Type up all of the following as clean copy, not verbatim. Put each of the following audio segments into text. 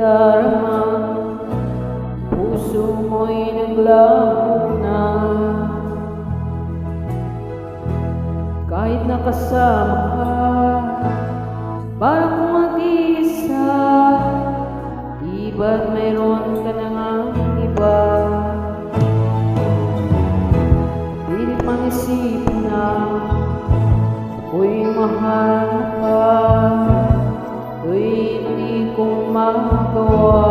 nadarama, puso mo'y naglabo na. Kahit nakasama ka, parang mag-iisa, di ba't mayroon ka na ngang iba? Pilit mang isipin na ako'y mahal ka, ako'y hindi kong magawa.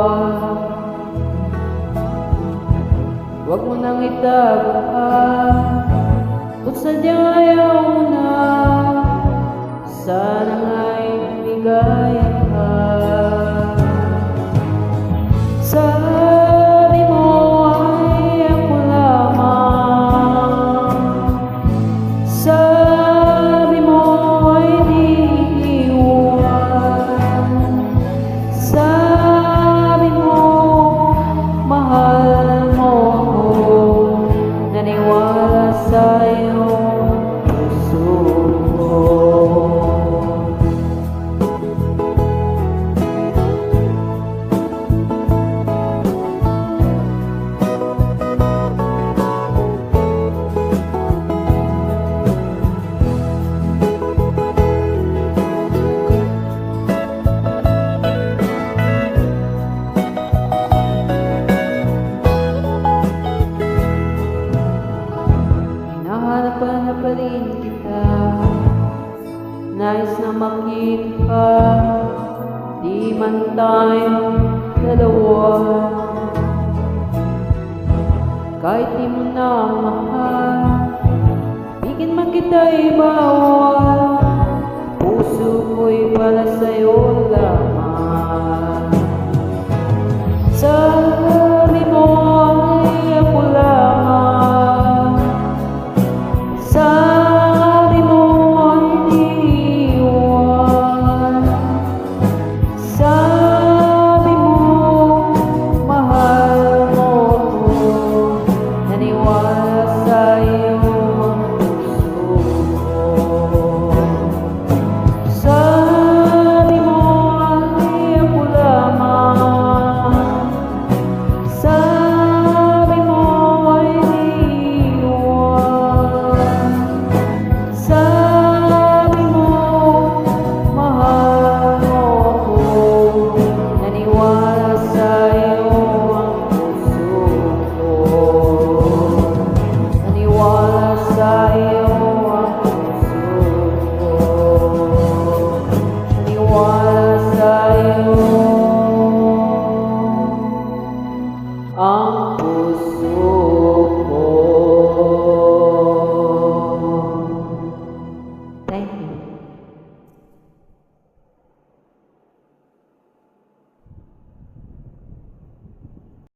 Huwag mo nang itago ka, kung sadyang ayaw mo na, sana nga'y lumigaya ka. Sabi mo ay ako lamang, sabi mo ay di iwan, sabi mo mahal mo ako, naniwala sa'yo puso ko. Hinahanap pa rin kita, nais na makita ka, di man tayong dalawa. Kahit di mo na mahal, bigyan man kita'y bawal, puso ko'y para sa'yo lang.